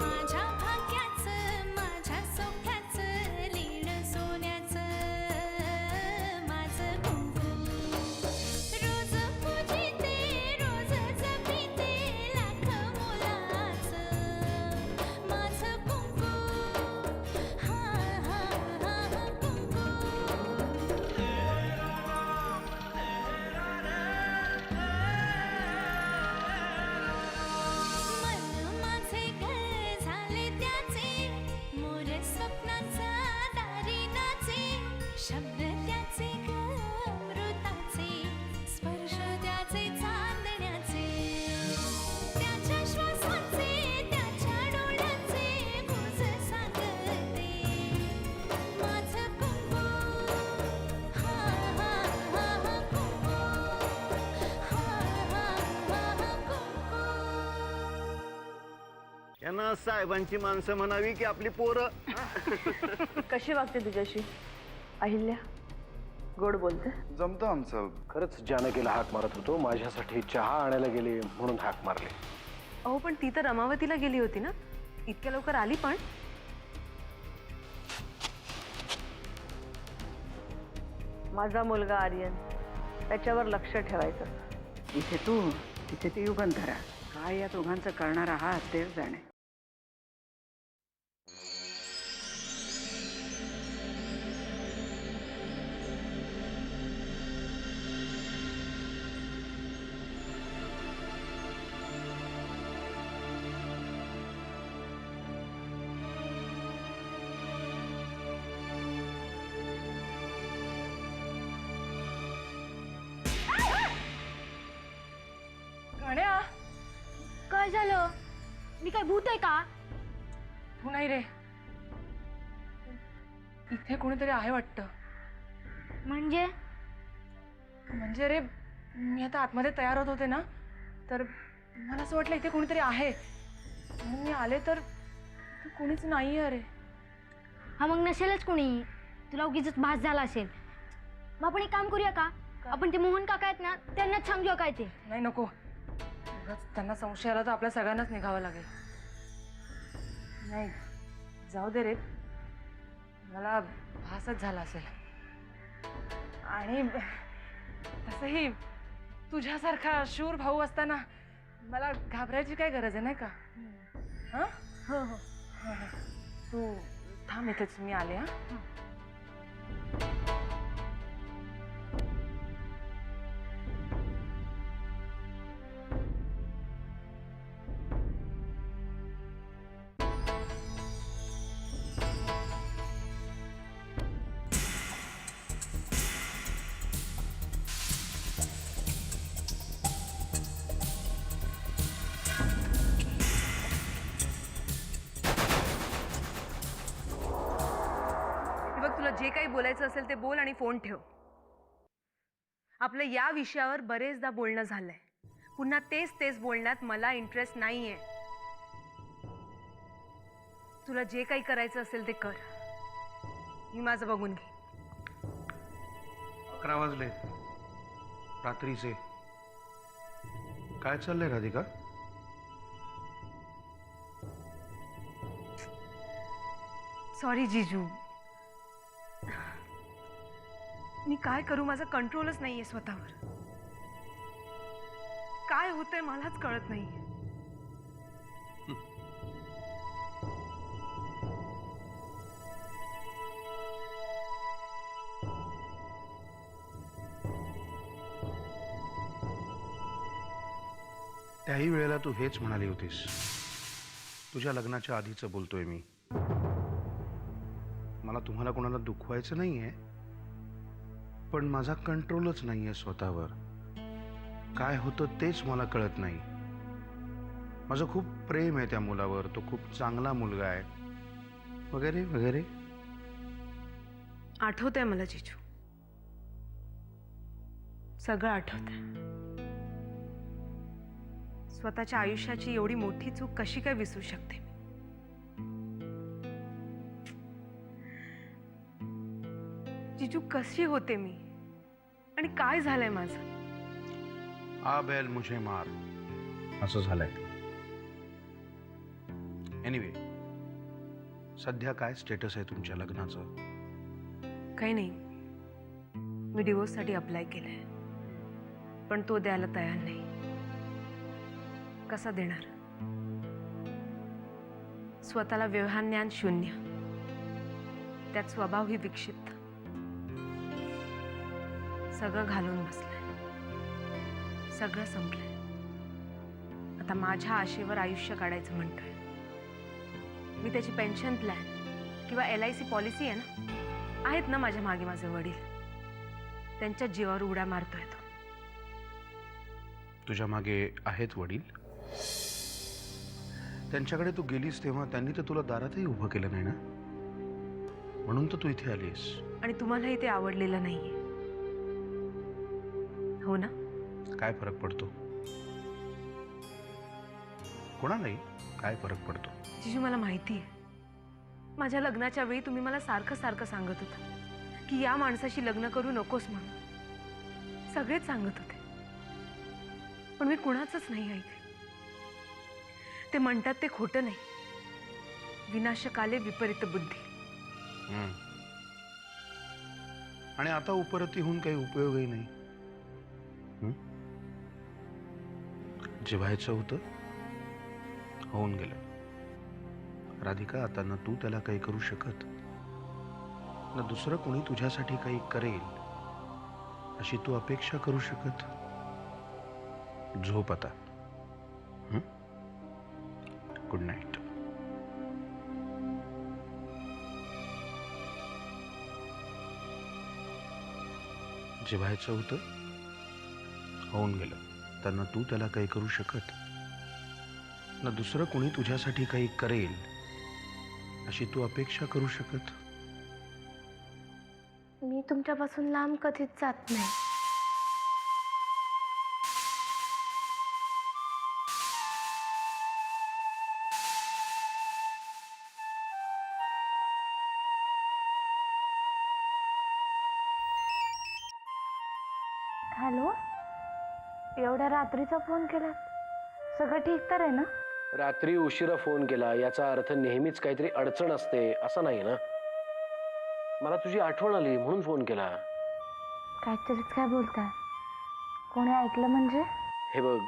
माझ्या भाग्याचं माझ्या सौख्याचं लीण सोन्याचं माझं कुंकू रोज पूजिते रोज जपिते लाख मोलाचं माझं कुंकू हा हा हा कुंकू मन माझे घर झाले त्याचे मोर स्वप्नांचा दारी नाचे शब्द त्याचे अमृताचे स्पर्श त्याचे चांदण्याचे त्याच्या श्वासाचे त्याच्या डोळ्याचे गुज सांगते माझं कुंकू हा हा हा कुंकू हा हा हा कुंकू यांना साहेबांची माणसं म्हणावी की आपली पोरं. कशी वागते तुझ्याशी अहिल्या? गोड बोलते? जमतं आमचं. खरंच जानकीला हाक मारत होतो, माझ्यासाठी चहा आणायला गेली म्हणून हाक मारली. अहो पण ती तर रमावतीला गेली होती ना, इतक्या लवकर आली पण? माझा मुलगा आर्यन, त्याच्यावर लक्ष ठेवायचं. इथे तू तिथे ते युगंधरा. काय या दोघांचं करणार आहात तेच जाणे. गण्या, काय झालं? मी काय भूत आहे का? तू नाही रे, इथे कोणीतरी आहे वाटतं. म्हणजे म्हणजे रे, मी आता आतमध्ये तयार होत होते ना, तर मला असं वाटलं इथे कोणीतरी आहे म्हणून मी आले, तर इथे कोणीच नाही आहे रे. हा मग नसेलच कोणी, तुला उगीच भास झाला असेल. मग आपण एक काम करूया का? आपण ते मोहन काका आहेत ना, त्यांनाच सांगूया काय ते. नाही नको, उगाच त्यांना संशय आला तर आपल्या सगळ्यांनाच निघावं लागेल. नाही जाऊ दे रे, मला भासच झाला असेल. आणि तसंही तुझ्यासारखा शूर भाऊ असताना मला घाबरायची काय गरज आहे, नाही का? हां हो हो. तू थांब इथेच, मी आले. हां बघ, तुला जे काही बोलायचं असेल ते बोल आणि फोन ठेव. आपलं या विषयावर बरेचदा बोलणं झालंय. पुन्हा तेच तेच बोलण्यात मला इंटरेस्ट नाहीये. तुला जे काही करायचं असेल ते कर, मी माझं बघून घे. 11 वाजले रात्रीचे. काय चाललंय राधिका? सॉरी जीजू, मी काय करू, माझा कंट्रोलच नाहीये स्वतःवर. काय होतंय मलाच कळत नाहीये. त्याही वेळेला तू हेच म्हणाली होतीस. तुझ्या लग्नाच्या आधीचं बोलतोय मी. मला तुम्हाला कोणाला दुखवायचं नाहीये, पण माझा कंट्रोलच नाहीये स्वतःवर. काय होतं तेच मला कळत नाही. माझं खूप प्रेम आहे त्या मुलावर, तो खूप चांगला मुलगा आहे वगैरे वगैरे. आठवतंय मला जीजू, सगळं आठवतंय. स्वतःच्या आयुष्याची एवढी मोठी चूक कशी काय विसरू शकते मी? जीजू, कशी होते मी आणि काय झालंय माझं? आ बैल मुझे मार असं झालंय. एनिवे, सध्या काय स्टेटस आहे तुमच्या लग्नाचं? काही नाही, मी डिवोर्ससाठी अप्लाय केलाय, पण तो द्यायला तयार नाही. कसा देणार? स्वतःला व्यवहार ज्ञान शून्य, त्यात स्वभावही विक्षिप्त. सगळं घालून बसलंय, सगळं संपलंय. आता माझ्या आशेवर आयुष्य काढायचं म्हणतोय. मी त्याची पेन्शन प्लॅन किंवा LIC पॉलिसी आहे ना, आहेत ना माझ्या मागे माझे वडील, त्यांच्या जीवावर उड्या मारतोय तो. तुझ्या मागे आहेत वडील? त्यांच्याकडे तू गेलीस तेव्हा त्यांनी तर तुला दारातही उभं केलं नाही ना, म्हणून तर तू इथे आलीस. आणि तुम्हालाही ते आवडलेलं नाहीये, हो ना? काय फरक पडतो? कोणालाही काय फरक पडतो? जिजू, मला माहिती आहे, माझ्या लग्नाच्या वेळी तुम्ही मला सारखं सारखं सांगत होता की या माणसाशी लग्न करू नकोस म्हणून. सगळेच सांगत होते, पण मी कुणाचंच नाही ऐकलं. ते म्हणतात ते खोटं नाही. विनाशकाले विपरीत बुद्धी. आणि आता उपरती होऊन काही उपयोगही नाही. जे व्हायचं होतं होऊन गेलं. राधिका, आता ना तू त्याला काही करू शकत, ना दुसरं कोणी तुझ्यासाठी काही करेल अशी तू अपेक्षा करू शकत. झोप आता. Good night. जे व्हायचं होतं होऊन गेलं. त्यांना तू त्याला काही करू शकत, ना दुसरं कोणी तुझ्यासाठी काही करेल अशी तू अपेक्षा करू शकत. मी तुमच्यापासून लांब कधीच जात नाही. हॅलो, एवढ्या रात्रीचा फोन केला? सगळं ठीक तर आहे ना? रात्री उशिरा फोन केला याचा अर्थ नेहमीच काहीतरी अडचण असते असं नाही ना. मला तुझी आठवण आली म्हणून फोन केला. काहीतरीच काय बोलताय? कोणी ऐकलं म्हणजे? हे बघ,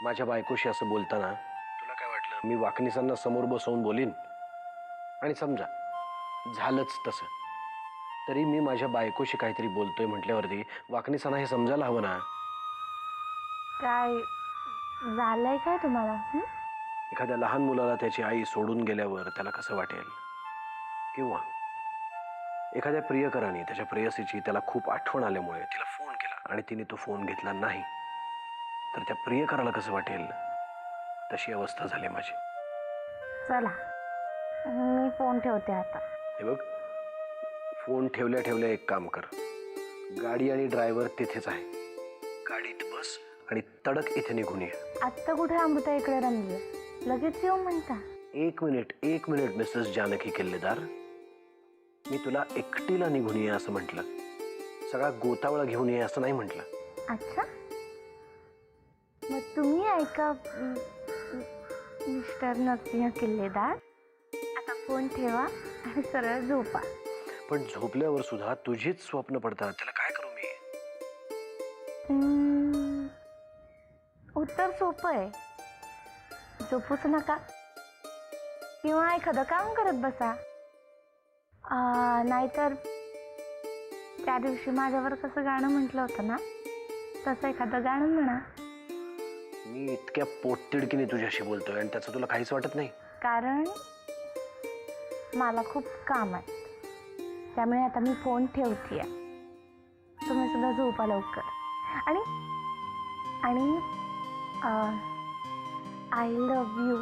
माझ्या बायकोशी असं बोलताना तुला काय वाटलं मी वाकणीसांना समोर बसवून बोलीन? आणि समजा झालंच तसं, तरी मी माझ्या बायकोशी काहीतरी बोलतोय म्हटल्यावरती वाकणीसांना हे समजायला हवं ना. काय झालंय काय तुम्हाला? एखाद्या लहान मुलाला त्याची आई सोडून गेल्यावर त्याला कसं वाटेल, किंवा एखाद्या प्रियकराने त्याच्या प्रेयसीची त्याला खूप आठवण आल्यामुळे तिला फोन केला आणि तिने तो फोन घेतला नाही, तर त्या प्रियकराला कसं वाटेल, तशी अवस्था झाली माझी. चला, मी फोन ठेवते आता. हे बघ, फोन ठेवल्या ठेवल्या एक काम कर, गाडी आणि ड्रायव्हर तिथेच आहे, गाडीत बस आणि तडक इथे निघून ये. आत्ता कुठे अमृता इकडे रमली? लगेच येऊ म्हणता? एक मिनिट मिसेस जानकी किल्लेदार, मी तुला एकटीला निघून ये असं म्हटलं, सगळा गोतावळा घेऊन ये असं नाही म्हटलं. अच्छा, मग तुम्ही ऐका मिस्टर नरसिंह किल्लेदार, आता फोन ठेवा आणि सरळ झोपा. पण झोपल्यावर सुद्धा तुझीच स्वप्न पडतात, त्याला काय करू मी? उत्तर सोपं आहे, झोपूच नका किंवा एखादं काम करत बसा. नाहीतर त्या दिवशी माझ्यावर कसं गाणं म्हटलं होतं ना, तसं एखादं गाणं म्हणा. मी इतक्या पोटतिडकीने तुझ्याशी बोलतोय आणि त्याचं तुला काहीच वाटत नाही? कारण मला खूप काम आहे, त्यामुळे आता मी फोन ठेवतीये. तुम्ही सुद्धा झोपा लवकर. आणि आणि आय लव्ह यू.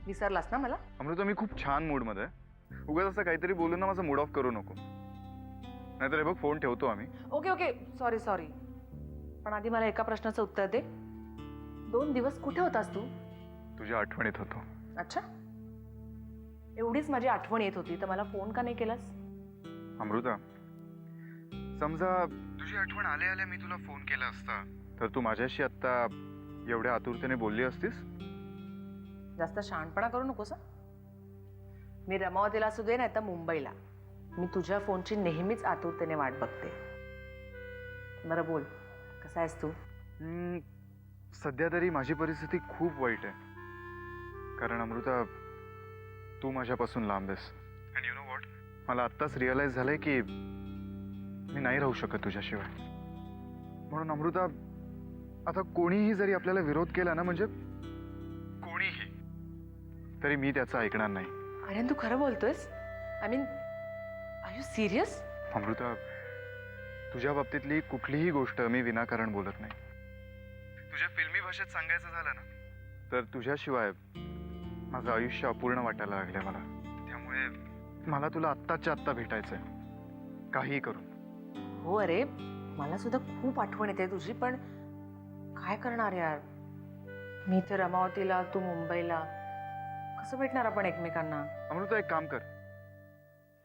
विसरलास ना मला? अमृता, मी खूप छान मूडमध्ये आहे. उगाच असं काहीतरी बोलून ना माझा मूड ऑफ करू नको. नाहीतर हे बघ फोन ठेवतो आम्ही. ओके ओके, सॉरी सॉरी, पण आधी मला एका प्रश्नाचं उत्तर दे. 2 दिवस कुठे होतास तू? तुझ्या आठवणीत होतो. अच्छा, एवढीच माझी आठवण येत होती तर मला फोन का नाही केलास? अमृता, समजा तुझी आठवण आल्या आल्या मी तुला फोन केला असता तर तू माझ्याशी आत्ता एवढ्या आतुरतेने बोलली असतीस? जास्त शहाणपणा करू नकोस हं? मी रमावतीला असू दे नाही तर मुंबईला, मी तुझ्या फोनची नेहमीच आतुरतेने वाट बघते. बरं बोल, कसा आहेस तू? सध्या तरी माझी परिस्थिती खूप वाईट आहे. कारण अमृता, तू माझ्यापासून लांब आहेस. अँड यू नो व्हॉट, मला आत्ताच रिअलाइज झालंय की मी नाही राहू शकत तुझ्याशिवाय. म्हणून अमृता, आता कोणीही जरी आपल्याला विरोध केला ना, म्हणजे कोणीही, तरी मी त्याचं ऐकणार नाही. अरे तू खरं बोलतोयस? I mean, are you serious? Amrita, तुझ्या बाबतीतली कुठलीही गोष्ट मी विनाकारण बोलत नाही. तुझ्या फिल्मी भाषेत सांगायचं झालं ना, तर तुझ्याशिवाय माझं आयुष्य अपूर्ण वाटायला लागलंय मला. त्यामुळे मला तुला आत्ताच्या आत्ता भेटायचंय, काहीही करून. हो अरे, मला सुद्धा खूप आठवण येते तुझी, पण काय करणार यार, मी तर रमावतीला, तू मुंबईला, कसं भेटणार आपण एकमेकांना? अमृता, एक काम कर,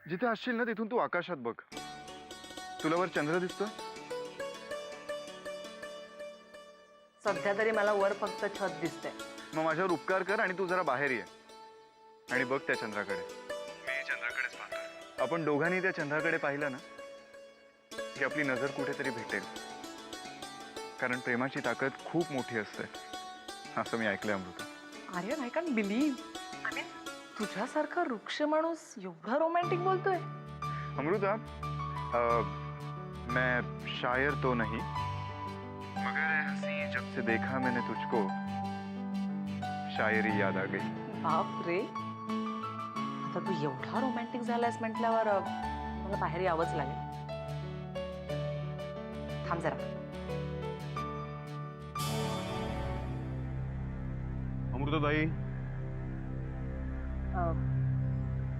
जिथे असशील ना तिथून तू आकाशात बघ. तुला वर चंद्र दिसतोय? सध्या तरी मला वर फक्त छत दिसतंय. मग माझ्यावर उपकार कर आणि तू जरा बाहेर ये आणि बघ त्या चंद्राकडे. मी चंद्राकडेच पाहतोय. आपण दोघांनी त्या चंद्राकडे पाहिलं ना की आपली नजर कुठेतरी भेटेल. कारण प्रेमाची ताकद खूप मोठी असते, असं मी ऐकलंय Amrita. Aryan, I can believe. I mean, तुझ्यासारखा वृक्ष माणूस एवढा रोमॅन्टिक बोलतोय. अमृता, मैं शायर तो नहीं, मगर ऐ हंसी जब से देखा मैंने तुझको, शायरी याद आ गई. बाप रे, आता तू एवढा रोमॅन्टिक झालायस म्हटल्यावर मला बाहेर यावंच लागेल. थांब जरा. अमृताताई,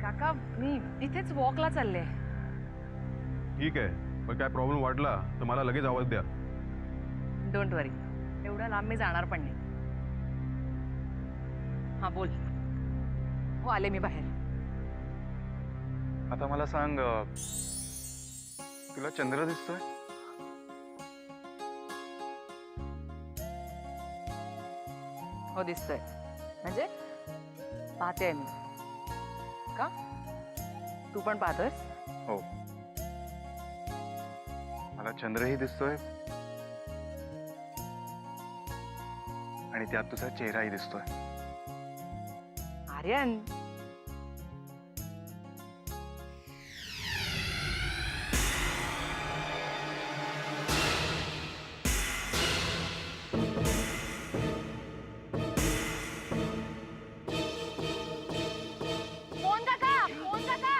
काका, मी इथेच वॉकला चालले. ठीक आहे, पण काय प्रॉब्लेम वाटला तर मला लगेच आवाज द्या. डोंट वरी, एवढ्या लांब मी जाणार पण नाही. हा बोल. हो, आले मी बाहेर. आता मला सांग, तुला चंद्र दिसतोय? हो, दिसतोय. म्हणजे पाहते मी. का, तू पण पाहतोयस? हो, मला चंद्रही दिसतोय आणि त्यात तुझा चेहराही दिसतोय. आर्यन, फोन काका, फोन काका.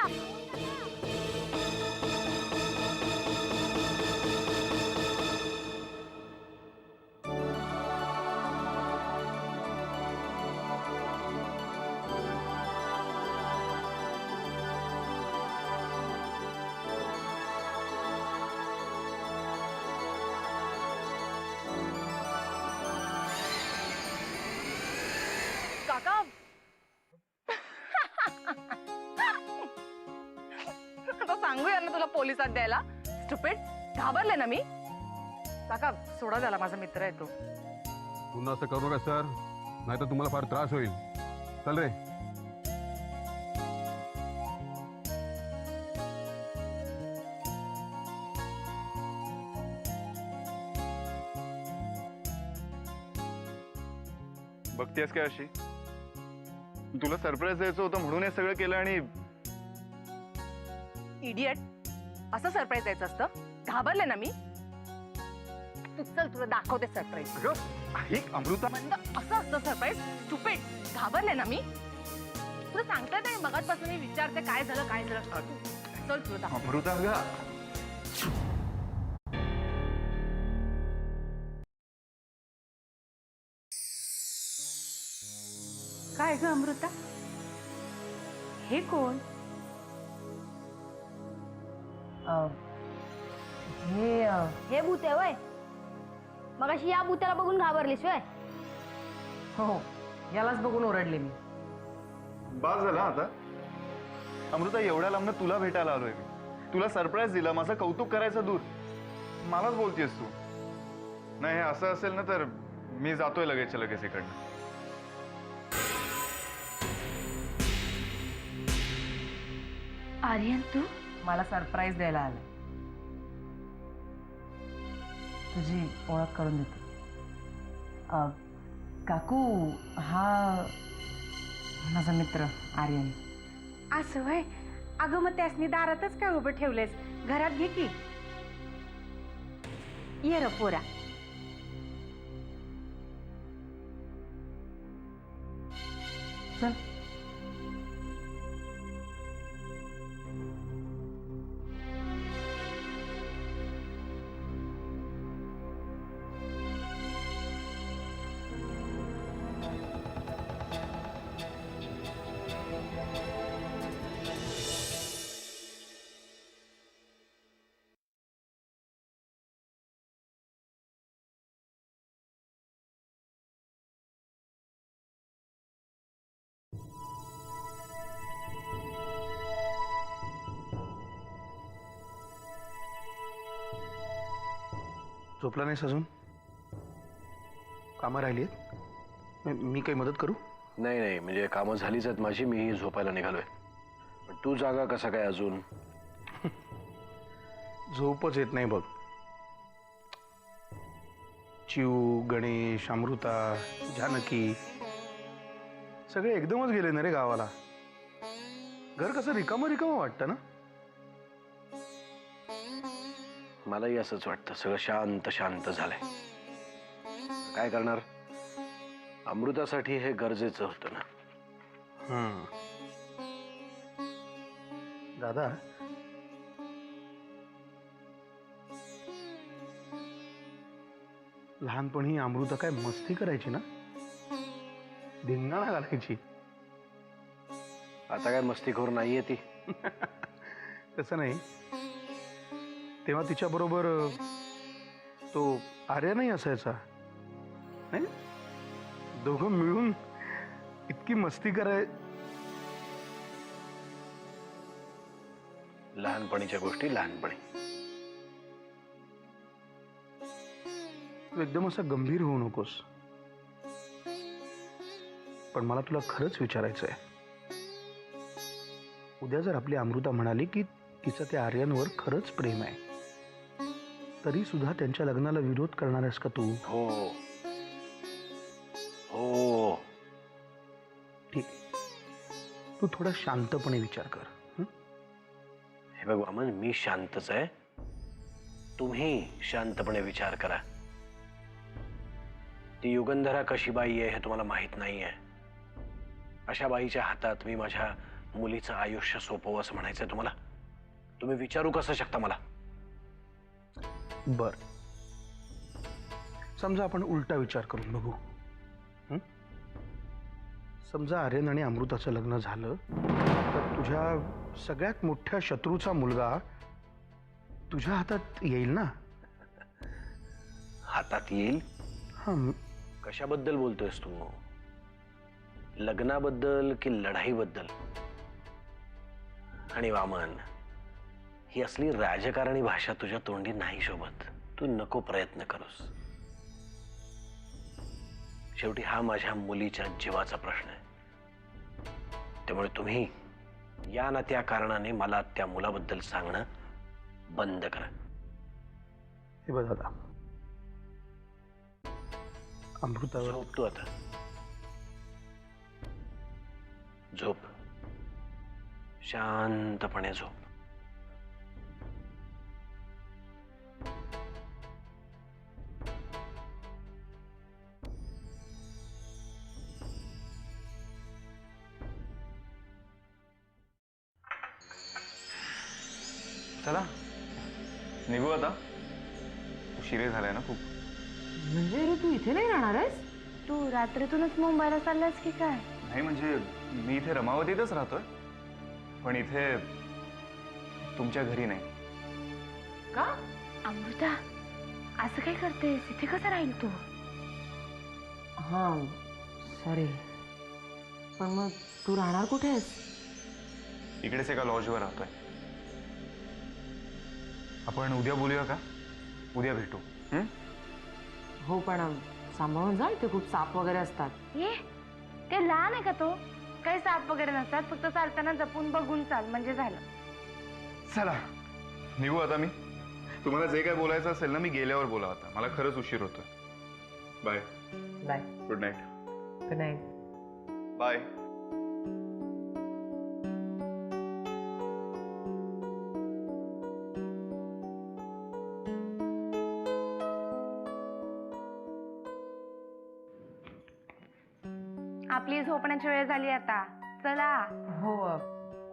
काका, आता सांगूया ना तुला पोलिसात द्यायला? स्टुपिड, घाबरले ना मी. काका, सोडा झाला, माझा मित्र आहे तो. पुन्हा असं करू नका सर, नाहीतर तुम्हाला फार त्रास होईल. चल रे. बघतेस काय अशी? तुला सरप्राईज द्यायचं होतं म्हणून हे सगळं केलं. आणि इडियट, असं सरप्राईज द्यायचं असतं? घाबरले ना मी. तू चल, तुला दाखवते सरप्राईज. अमृता, मंद, असं असतं सरप्राईज? स्टुपिड, घाबरले ना मी. तुला सांगताय नाही, मगाचपासून मी विचारते काय झालं काय झालं. चल, तुला दाखव. अमृता ग, काय ग अमृता, हे कोण? हे भूत आहे वय मग अशी या भूताला बघून घाबरलीस वय हो यालाच बघून ओरडले मी. बास झाला आता. अमृता, एवढ्या लांबनं तुला भेटायला आलोय मी. तुला सरप्राईज दिला, माझं कौतुक करायचं दूर, मलाच बोलतेस तू. नाही, हे असं असेल ना तर मी जातोय लगेचच्या लगेच इकडनं. आर्यन तू मला सरप्राईज द्यायला आलं. तुझी ओळख करून देते. काकू हा माझा मित्र आर्यन. असं वय. अगं मग त्यासनी दारातच काय उभं ठेवलेस? घरात घे की. ये र पोरा. चल. झोपला नाहीस अजून? कामं राहिली मी काही मदत करू? नाही नाही, म्हणजे कामं झालीच आहेत माझी, मीही झोपायला निघालोय. पण तू जागा कसा काय अजून? झोपच येत नाही बघ. चिऊ, गणेश, अमृता, जानकी सगळे एकदमच गेले ना रे गावाला. घर कसं रिकामं रिकामं वाटतं ना. मलाही असंच वाटतं. सगळं शांत शांत झालंय. काय करणार, अमृतासाठी हे गरजेचं होतं ना. दादा, लहानपणी अमृता काय मस्ती करायची ना, धिंगाणा घालायची. आता काय मस्तीखोर नाहीये ती. तसं नाही, तेव्हा तिच्या बरोबर तो आर्यनही असायचा नाही. दोघं मिळून इतकी मस्ती कराय. लहानपणीच्या गोष्टी लहानपणी. तू एकदम असा गंभीर होऊ नकोस. पण मला तुला खरंच विचारायचं आहे, उद्या जर आपली अमृता म्हणाली की तिचं त्या आर्यनवर खरंच प्रेम आहे, तरी सुद्धा त्यांच्या लग्नाला विरोध करणार आहेस का तू? हो हो. ठीक, तू थोडा शांतपणे विचार कर. हे बघ वामन, मी शांतच आहे, तुम्ही शांतपणे विचार करा. ती युगंधरा कशी बाई आहे हे तुम्हाला माहित नाहीये. अशा बाईच्या हातात मी माझ्या मुलीचं आयुष्य सोपवं असं म्हणायचंय तुम्हाला? तुम्ही विचारू कसं शकता मला? बर, समजा आपण उलटा विचार करून बघू. समजा आर्यन आणि अमृताचं लग्न झालं तर तुझ्या सगळ्यात मोठ्या शत्रूचा मुलगा तुझ्या हातात येईल ना? हातात येईल? हां. कशाबद्दल बोलतोयस तू? लग्नाबद्दल की लढाईबद्दल? आणि वामन, ही असली राजकारणी भाषा तुझ्या तोंडी नाही शोभत. तू नको प्रयत्न करूस. शेवटी हा माझ्या मुलीच्या जीवाचा प्रश्न आहे. त्यामुळे तुम्ही या ना त्या कारणाने मला त्या मुलाबद्दल सांगणं बंद करा. हे बघ दादा, अमृतावर झोप तू आता. झोप, शांतपणे झोप. चला निघू आता. उशिरे झालाय ना खूप. म्हणजे रे तू इथे नाही राहणार आहेस? तू रात्रीतूनच मुंबईला चाललास की काय? नाही म्हणजे मी इथे रमावतीतच राहतोय, पण इथे तुमच्या घरी नाही. का? अमृता असं काय करतेस इथे कसं राहील तू हां सॉरी पण मग तू राहणार कुठे आहेस? इकडेच एका लॉजवर राहतोय. आपण उद्या बोलूया का? उद्या भेटू. हो पण सांभाळून जा, इथे खूप साप वगैरे असतात. ये ते लहान आहे का तो? काही साप वगैरे नसतात, फक्त चालताना जपून बघून चाल म्हणजे झालं. चला निघू आता मी. तुम्हाला जे काय बोलायचं असेल ना मी गेल्यावर बोला. आता मला खरंच उशीर होतोय. Bye. Bye. Good night. Good night. Bye. आपली झोपण्याची वेळ झाली आता. चला. हो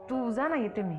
तू जा ना, येते मी.